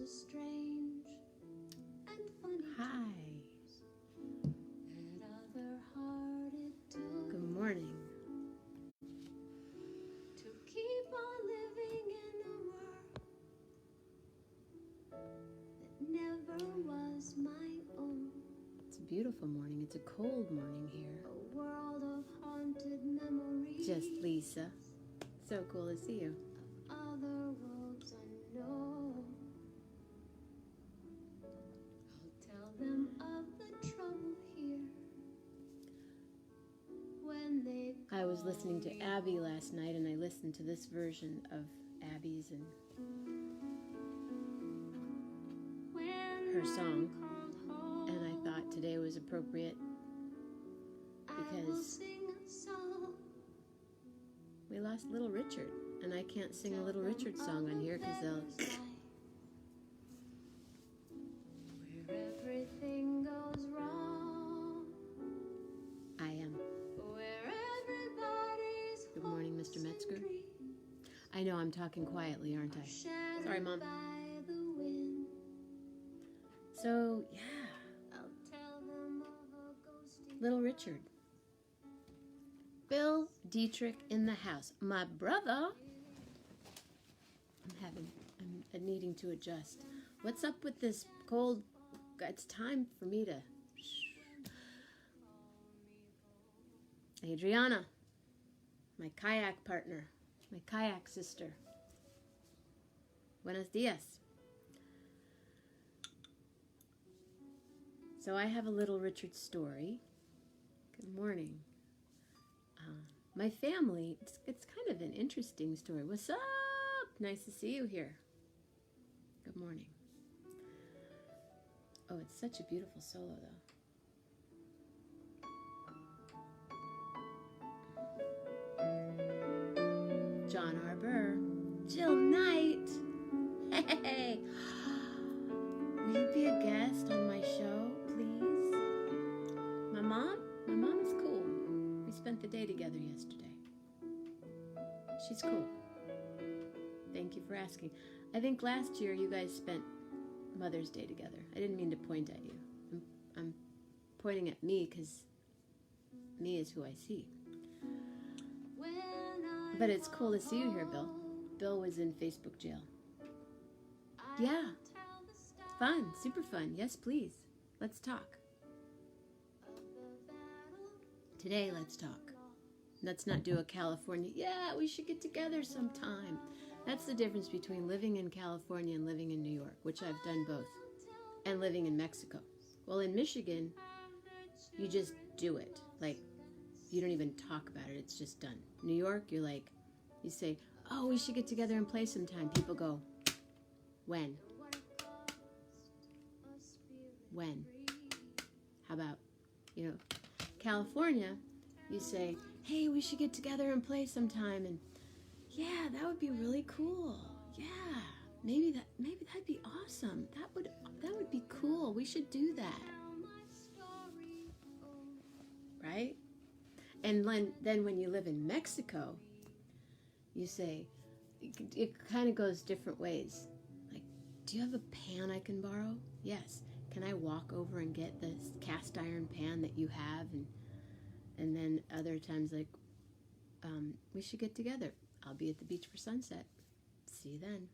a strange and funny Hi. that other hearted took Good morning. to keep on living in a world that never was my own. It's a beautiful morning. It's a cold morning here. A world of haunted memories. Just Lisa. So cool to see you. Of other worlds unknown. I'll tell them of the trouble here when they I was listening to call Abby me last night, and I listened to this version of Abby's and when her I'm song, called home. and I thought today was appropriate I will because sing a song. we lost Little Richard, and I can't sing a Little Richard song on here because they'll... Where everything goes wrong. I am. Where everybody's Good morning, Mr. Metzger. dreams I know I'm talking quietly, aren't I? shattered Sorry, Mom. by the wind. So, yeah, I'll tell them of a ghosty Little Richard. Bill Dietrich in the house. My brother. I'm needing to adjust. What's up with this cold? It's time for me to... Adriana, my kayak partner, my kayak sister. Buenos dias. So I have a Little Richard story. Good morning. My family, it's kind of an interesting story. What's up? Nice to see you here. Good morning. Oh, it's such a beautiful solo, though. John Arbor. Jill Knight. Hey. Will you be a guest on my show, please? My mom is cool. We spent the day together yesterday. She's cool. Thank you for asking. I think last year you guys spent Mother's Day together. I didn't mean to point at you. I'm pointing at me because me is who I see. But it's cool to see you here, Bill. Bill was in Facebook jail. Yeah. Fun. Super fun. Yes, please. Let's talk. Today, let's talk. Let's not do a California, yeah, we should get together sometime. That's the difference between living in California and living in New York, which I've done both, and living in Mexico. Well, in Michigan, you just do it. Like, you don't even talk about it. It's just done. New York, you're like, you say, oh, we should get together and play sometime. People go, when? When? How about, California, you say, hey, we should get together and play sometime, and yeah, that would be really cool. Yeah, maybe that'd be awesome. That would be cool. We should do that. Right? And then when you live in Mexico, you say, it kind of goes different ways. Like, do you have a pan I can borrow? Yes. Can I walk over and get this cast iron pan that you have? And then other times, like, we should get together. I'll be at the beach for sunset. See you then.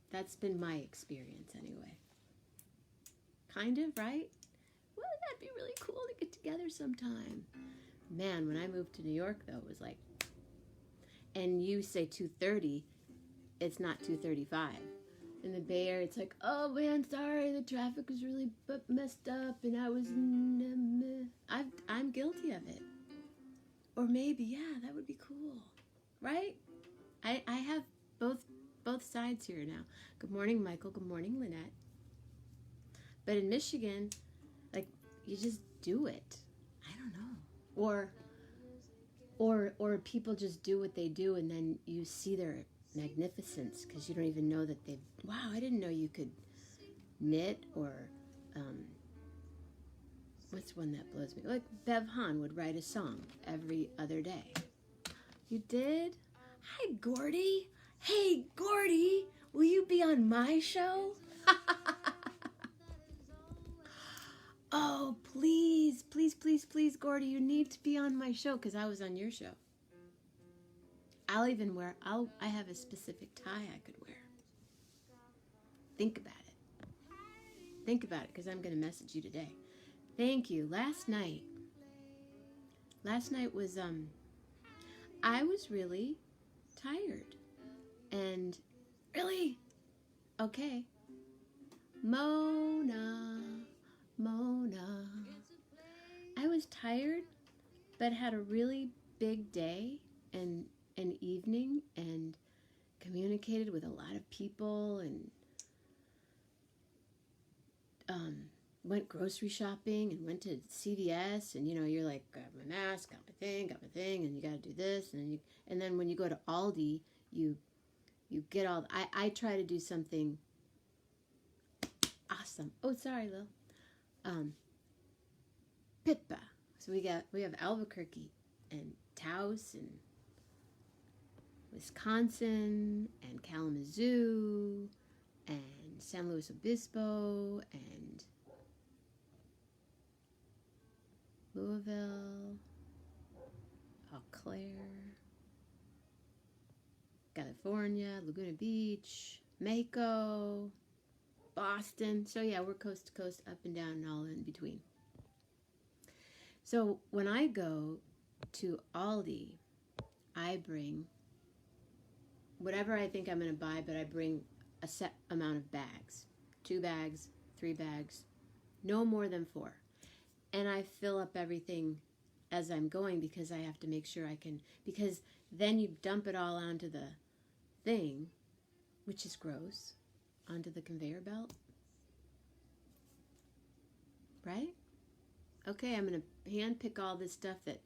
That's been my experience anyway. Kind of, right? Well, that'd be really cool to get together sometime. Man, when I moved to New York, though, it was like, and you say 2:30, it's not 2:35. In the Bay Area, it's like, oh man, sorry, the traffic was really messed up, and I was, I'm guilty of it. Or maybe, yeah, that would be cool, right? I have both sides here now. Good morning, Michael. Good morning, Lynette. But in Michigan, like, you just do it. I don't know. Or people just do what they do, and then you see their magnificence because you don't even know that they've, wow, I didn't know you could knit, or what's one that blows me? Like Bev Hahn would write a song every other day. You did? Hi, Gordy. Hey, Gordy. Will you be on my show? Oh, please, please, please, please, Gordy, you need to be on my show because I was on your show. I have a specific tie I could wear. Think about it. Think about it because I'm going to message you today. Thank you. Last night was, I was really tired and really, okay. Mona. I was tired, but had a really big day and an evening and communicated with a lot of people and went grocery shopping and went to CVS and you're like, got my mask, got my thing, and you got to do this and then when you go to Aldi, you get all. I try to do something awesome. Oh, sorry, Lil. Pippa. So we have Albuquerque and Taos and Wisconsin and Kalamazoo and San Luis Obispo and Louisville, Eau Claire, California, Laguna Beach, Mako, Boston. So yeah, we're coast to coast, up and down, and all in between. So when I go to Aldi, I bring whatever I think I'm going to buy, but I bring a set amount of bags. 2 bags, 3 bags, no more than 4. And I fill up everything as I'm going because I have to make sure I can, because then you dump it all onto the thing, which is gross, onto the conveyor belt. Right? Okay, I'm going to hand pick all this stuff that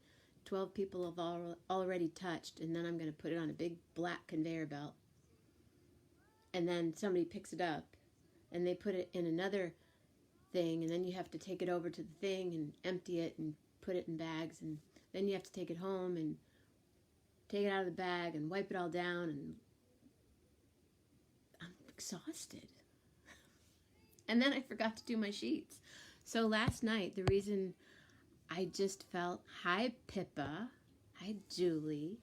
12 people have already touched, and then I'm going to put it on a big black conveyor belt. And then somebody picks it up, and they put it in another thing, and then you have to take it over to the thing and empty it and put it in bags, and then you have to take it home and take it out of the bag and wipe it all down, and I'm exhausted. And then I forgot to do my sheets. So last night, the reason I just felt, hi Pippa, hi Julie.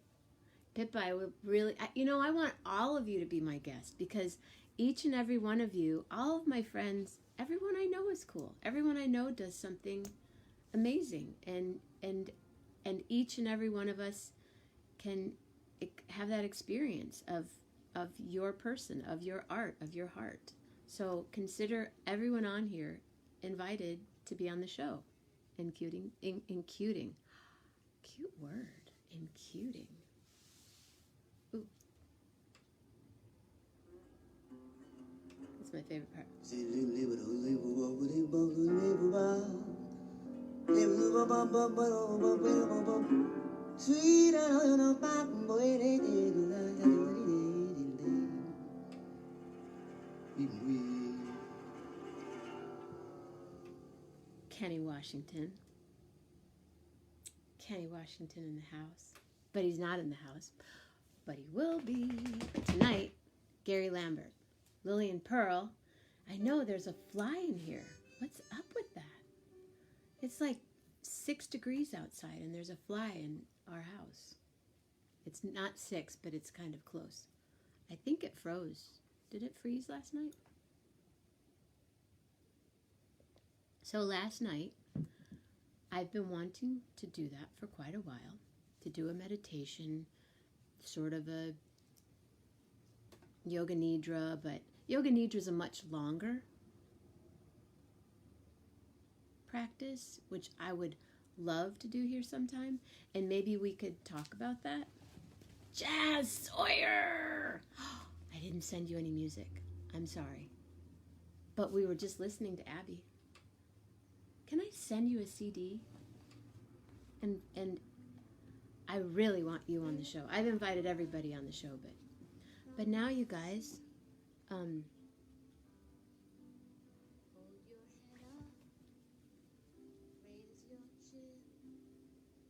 Pippa, I would really, I want all of you to be my guest because each and every one of you, all of my friends, everyone I know is cool. Everyone I know does something amazing, and each and every one of us can have that experience of your person, of your art, of your heart. So consider everyone on here invited to be on the show. Incuting. Cute word. Incuting. Ooh. That's my favorite part. Kenny Washington. Kenny Washington in the house. But he's not in the house. But he will be. Tonight, Gary Lambert. Lillian Pearl. I know there's a fly in here. What's up with that? It's like 6 degrees outside and there's a fly in our house. It's not 6, but it's kind of close. I think it froze. Did it freeze last night? So last night, I've been wanting to do that for quite a while, to do a meditation, sort of a yoga nidra, but yoga nidra is a much longer practice, which I would love to do here sometime, and maybe we could talk about that. Jazz Sawyer! I didn't send you any music. I'm sorry. But we were just listening to Abby. Can I send you a CD? And I really want you on the show. I've invited everybody on the show, but now you guys,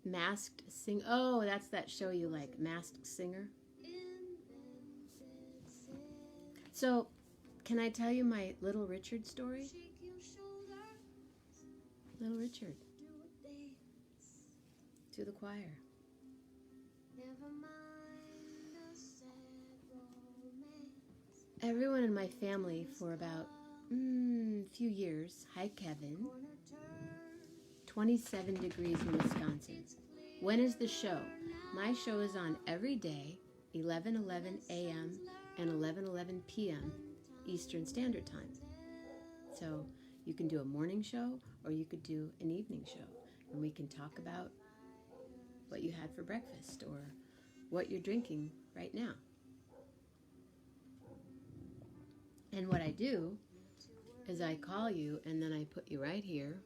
Masked Singer. Oh, that's that show you like, Masked Singer. So, can I tell you my Little Richard story? Shake your shoulders, Little Richard, do a dance. to the choir. Never mind the sad romance. Everyone in my family for about few years. Hi, Kevin. Corner turn, 27 degrees in Wisconsin. it's clear When is the show? My show is on every day, 11:11 a.m. and 11:11 p.m. Eastern Standard Time. So you can do a morning show or you could do an evening show. And we can talk about what you had for breakfast or what you're drinking right now. And what I do is I call you and then I put you right here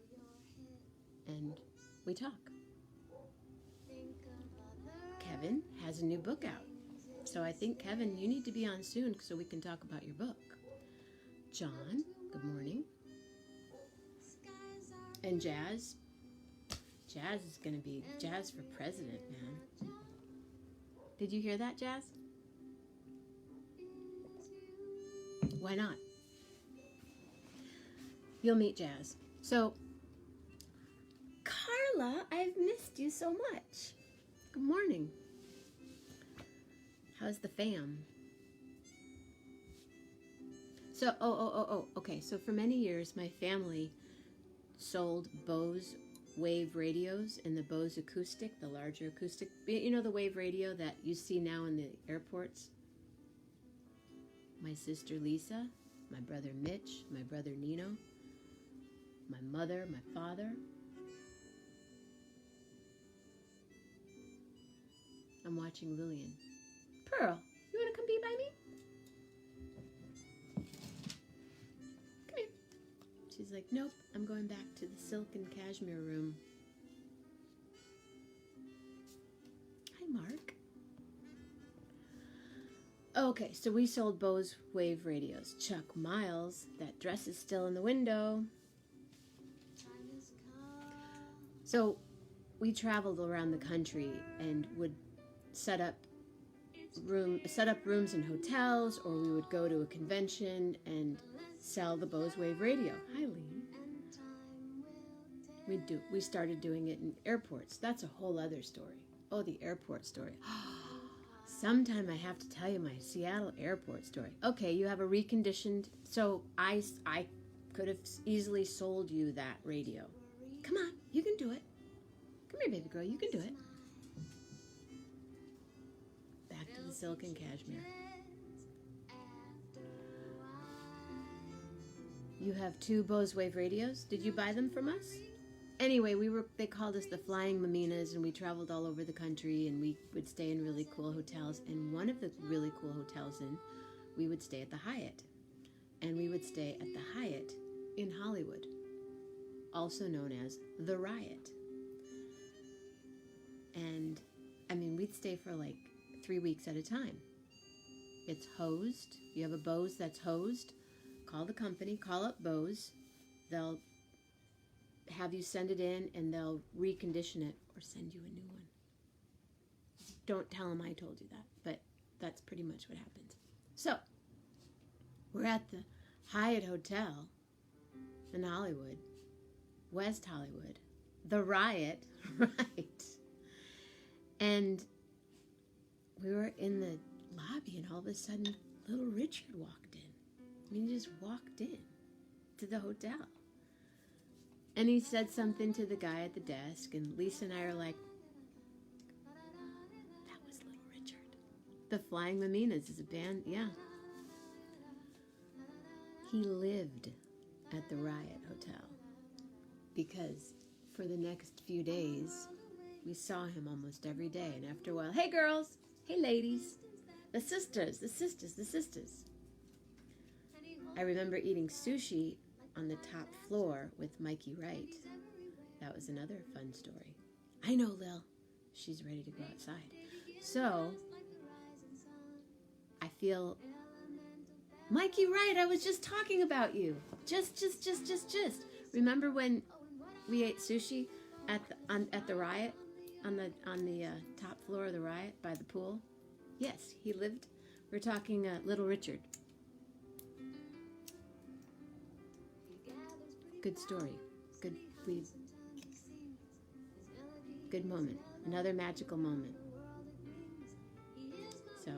and we talk. think of other Kevin has a new book out. So I think, Kevin, you need to be on soon so we can talk about your book. John, good morning. skies are And Jazz. Jazz is going to be Jazz for president, man. Did you hear that, Jazz? Why not? You'll meet Jazz. So, Carla, I've missed you so much. Good morning. How's the fam? So, okay. So for many years, my family sold Bose wave radios and the Bose acoustic, the larger acoustic. You know the wave radio that you see now in the airports? My sister Lisa, my brother Mitch, my brother Nino, my mother, my father. I'm watching Lillian. Pearl, you want to come be by me? Come here. She's like, nope, I'm going back to the silk and cashmere room. Hi, Mark. Okay, so we sold Bose wave radios. Chuck Miles, that dress is still in the window. time has come. So we traveled around the country and would set up rooms in hotels, or we would go to a convention and sell the Bose wave radio. Hi, Lee. And time will take We started doing it in airports. That's a whole other story. Oh, the airport story. Sometime I have to tell you my Seattle airport story. Okay, you have a reconditioned. So I could have easily sold you that radio. Come on, you can do it. Come here, baby girl, you can do it. Back to the silk and cashmere. after a while. You have 2 Bose wave radios. Did you buy them from us? Anyway, they called us the Flying Mamminas, and we traveled all over the country, and we would stay in really cool hotels. And one of the really cool hotels we would stay at the Hyatt. And we would stay at the Hyatt in Hollywood, also known as the Riot. And, I mean, we'd stay for like 3 weeks at a time. It's hosed. You have a Bose that's hosed. Call the company, call up Bose. They'll have you send it in and they'll recondition it or send you a new one. Don't tell them I told you that, but that's pretty much what happens. So, we're at the Hyatt Hotel in Hollywood, West Hollywood, the Riot, right? And we were in the lobby and all of a sudden little Richard walked in. I mean, he just walked in to the hotel. And he said something to the guy at the desk, and Lisa and I are like, that was Little Richard. The Flying Mamminas is a band, yeah. He lived at the Riot Hotel because for the next few days, we saw him almost every day. And after a while, hey girls, hey ladies, the sisters. I remember eating sushi on the top floor with Mikey Wright. That was another fun story. I know, Lil. She's ready to go outside. So, I feel... Mikey Wright, I was just talking about you. Just. Remember when we ate sushi at the Riot? On the top floor of the Riot by the pool? Yes, he lived. We're talking Little Richard. Good story. Good, good moment. Another magical moment. So,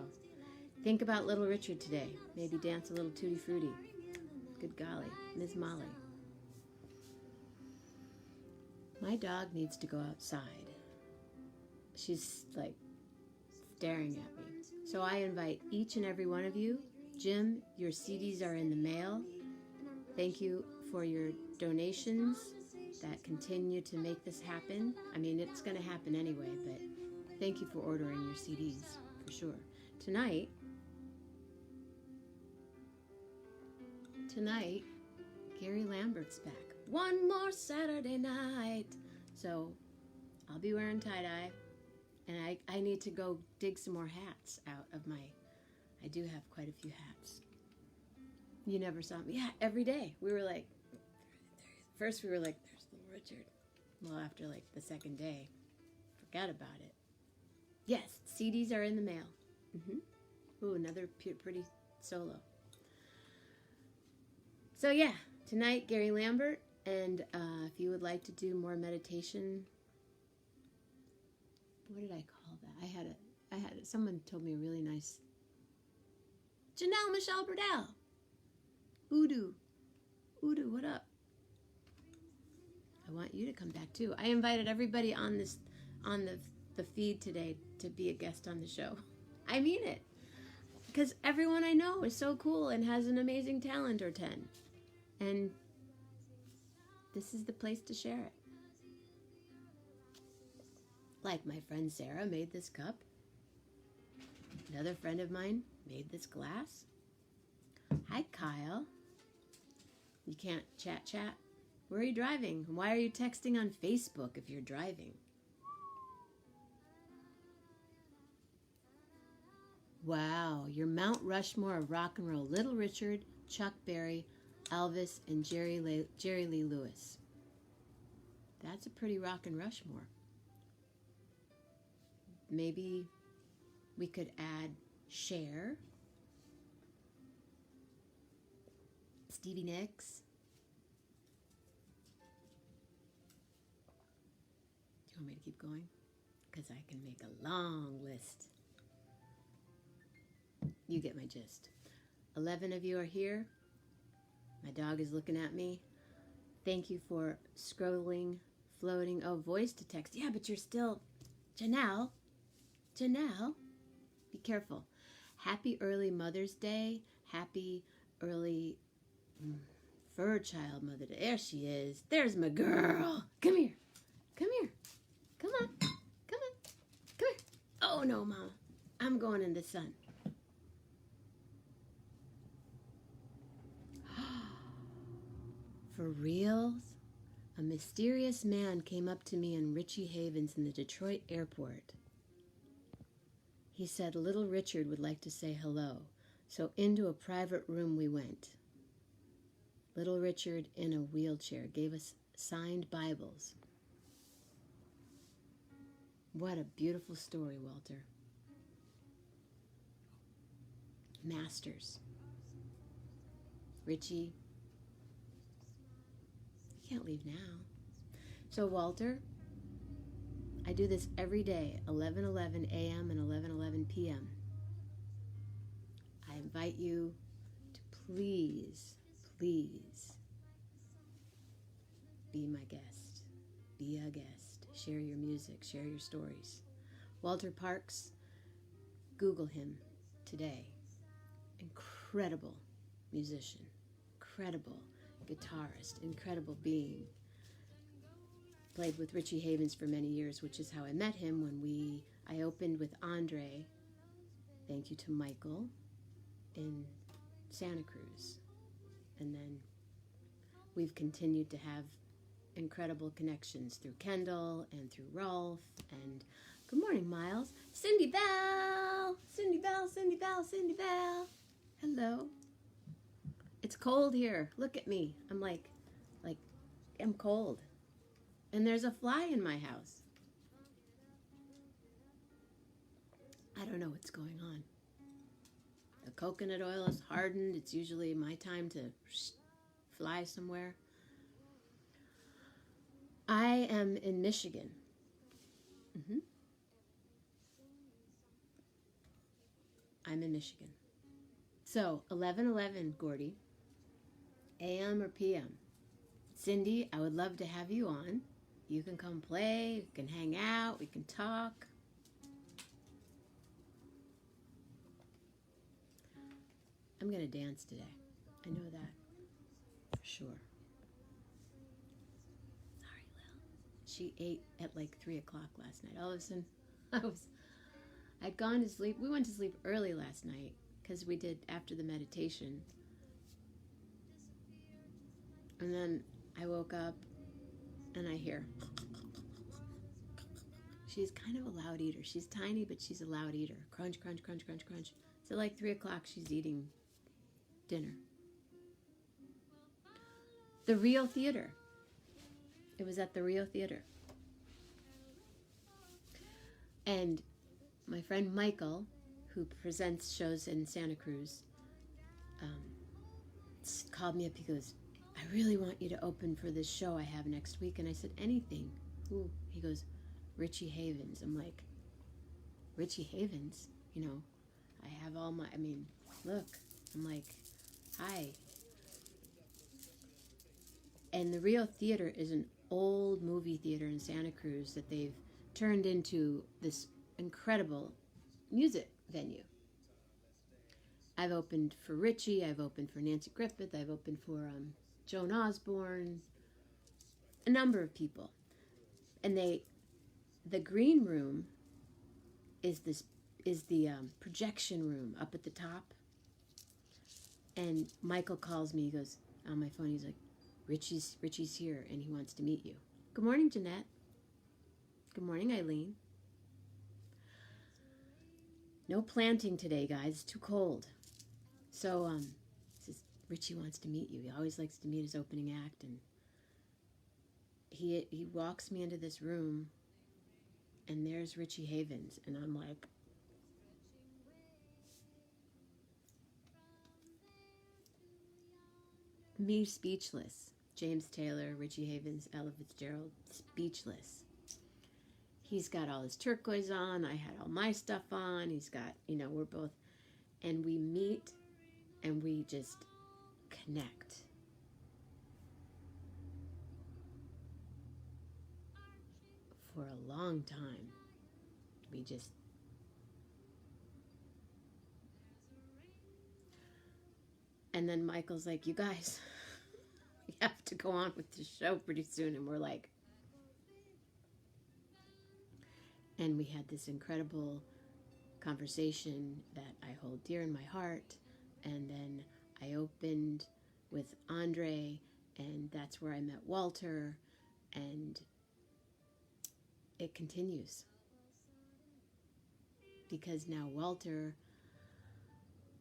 think about Little Richard today. Maybe dance a little Tutti Frutti. Good golly. Ms. Molly. My dog needs to go outside. She's like staring at me. So I invite each and every one of you. Jim, your CDs are in the mail. Thank you for your donations that continue to make this happen. I mean, it's going to happen anyway, but thank you for ordering your CDs, for sure. Tonight, Gary Lambert's back. One more Saturday night. So I'll be wearing tie-dye, and I need to go dig some more hats out of my, I do have quite a few hats. You never saw me. Yeah, every day. We were like, first we were like, there's Little Richard. Well, after like the second day, forgot about it. Yes, CDs are in the mail. Ooh, another pretty solo. So yeah, tonight, Gary Lambert, and if you would like to do more meditation, what did I call that? I had it. Someone told me a really nice, Janelle Michelle Burdell. Udu, what up? I want you to come back too. I invited everybody on the feed today to be a guest on the show. I mean it. Because everyone I know is so cool and has an amazing talent or 10. And this is the place to share it. Like my friend Sarah made this cup. Another friend of mine made this glass. Hi, Kyle. You can't chat. Where are you driving? Why are you texting on Facebook if you're driving? Wow, your Mount Rushmore of rock and roll. Little Richard, Chuck Berry, Elvis, and Jerry Lee Lewis. That's a pretty rock and Rushmore. Maybe we could add Cher, Stevie Nicks. Do you want me to keep going? Because I can make a long list. You get my gist. 11 of you are here. My dog is looking at me. Thank you for scrolling, floating. Oh, voice to text. Yeah, but you're still... Janelle, be careful. Happy early Mother's Day. Happy early fur child Mother Day. There she is. There's my girl. Come here. Come on. Oh, no, Mama. I'm going in the sun. For reals? A mysterious man came up to me in Richie Havens in the Detroit airport. He said Little Richard would like to say hello, so into a private room we went. Little Richard in a wheelchair gave us signed Bibles. What a beautiful story, Walter. Masters. Richie, you can't leave now. So, Walter, I do this every day, 11:11 a.m. and 11:11 p.m. I invite you to please be my guest. Be a guest. Share your music. Share your stories. Walter Parks, Google him today. Incredible musician. Incredible guitarist. Incredible being. Played with Richie Havens for many years, which is how I met him when I opened with Andre, thank you to Michael, in Santa Cruz. And then we've continued to have incredible connections through Kendall and through Rolf. And good morning, Miles. Cindy Bell! Hello. It's cold here. Look at me. I'm I'm cold. And there's a fly in my house. I don't know what's going on. The coconut oil is hardened. It's usually my time to fly somewhere. I am in Michigan. I'm in Michigan. So, 11:11, Gordy. AM or PM? Cindy, I would love to have you on. You can come play, we can hang out, we can talk. I'm going to dance today. I know that for sure. Sorry, Lil. She ate at like 3 o'clock last night. All of a sudden, I'd gone to sleep. We went to sleep early last night because we did after the meditation. And then I woke up and I hear. She's kind of a loud eater. She's tiny, but she's a loud eater. Crunch, crunch, crunch, crunch, crunch. So like 3 o'clock, she's eating dinner. The Rio Theater. It was at the Rio Theater. And my friend Michael, who presents shows in Santa Cruz, called me up. He goes, I really want you to open for this show I have next week. And I said, anything. Ooh. He goes, Richie Havens. I'm like, Richie Havens? You know, I have all my, look. I'm like, hi. And the Rio Theater is an old movie theater in Santa Cruz that they've turned into this incredible music venue. I've opened for Richie, I've opened for Nancy Griffith, I've opened for Joan Osborne, a number of people. And the green room is the projection room up at the top. And Michael calls me, he goes on my phone, he's like, Richie's here and he wants to meet you. Good morning, Jeanette. Good morning, Eileen. No planting today, guys. It's too cold. So, he says, Richie wants to meet you. He always likes to meet his opening act. And he walks me into this room, and there's Richie Havens. And I'm like, me speechless. James Taylor, Richie Havens, Ella Fitzgerald, speechless. He's got all his turquoise on. I had all my stuff on. He's got, we're both, and we meet and we just connect. For a long time. We just, and then Michael's like, you guys, we have to go on with the show pretty soon. And we're like, and we had this incredible conversation that I hold dear in my heart. And then I opened with Andre, and that's where I met Walter, and it continues. Because now Walter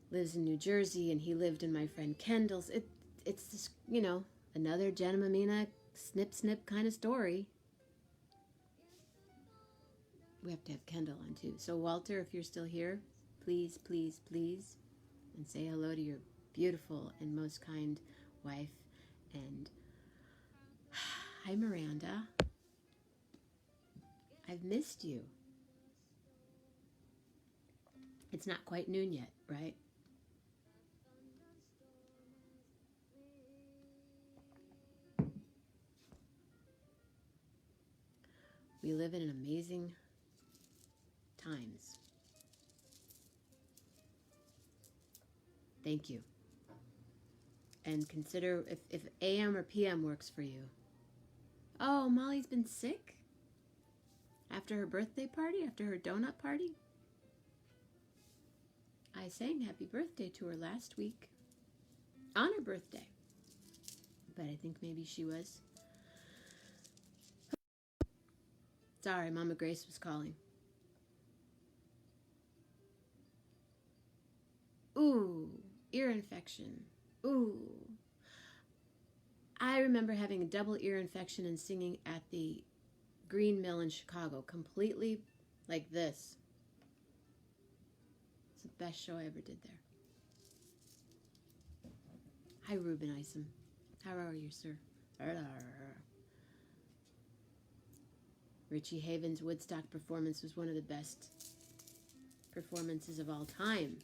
lives in New Jersey, and he lived in my friend Kendall's. It's this, another Jenna Mammina snip snip kind of story. We have to have Kendall on too. So Walter, if you're still here, please, please, please, and say hello to your beautiful and most kind wife. And hi, Miranda. I've missed you. It's not quite noon yet, right? We live in an amazing times. Thank you. And consider if AM or PM works for you. Oh, Molly's been sick? After her birthday party? After her donut party? I sang happy birthday to her last week. On her birthday. But I think maybe she was. Sorry, Mama Grace was calling. Ooh, ear infection. Ooh. I remember having a double ear infection and singing at the Green Mill in Chicago, completely like this. It's the best show I ever did there. Hi, Ruben Isom. How are you, sir? Richie Havens' Woodstock performance was one of the best performances of all time.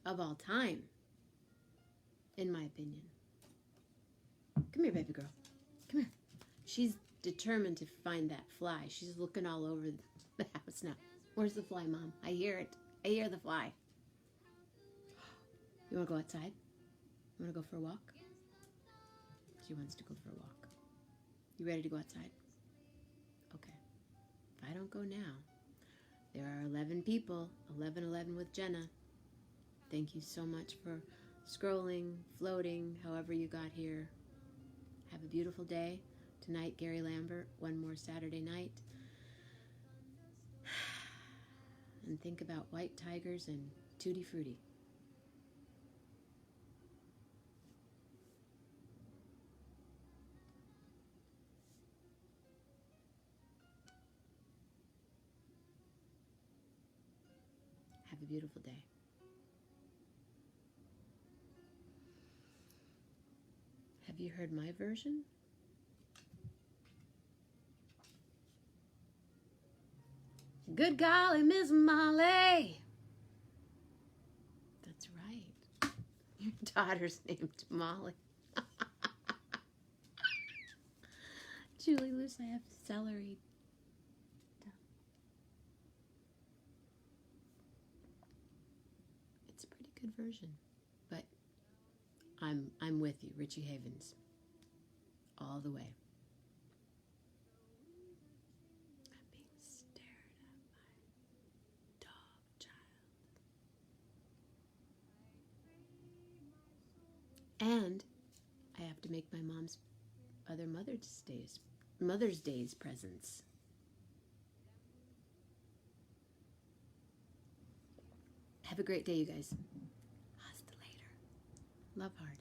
Of all time, in my opinion. Come here, baby girl. Come here. She's determined to find that fly. She's looking all over the house now. Where's the fly, Mom? I hear it. I hear the fly. You want to go outside? You want to go for a walk? She wants to go for a walk. You ready to go outside? Okay. If I don't go now, there are 11 people, 11 with Jenna. Thank you so much for scrolling, floating, however you got here. Have a beautiful day. Tonight, Gary Lambert, one more Saturday night. And think about white tigers and Tutti Frutti. Have a beautiful day. Have you heard my version? Good golly, Miss Molly. That's right. Your daughter's named Molly. Julie Luce, I have celery. It's a pretty good version, but I'm with you, Richie Havens, all the way. I'm being stared at by a dog child. And I have to make my mom's other Mother's Day's presents. Have a great day, you guys. Hasta later. Love hard.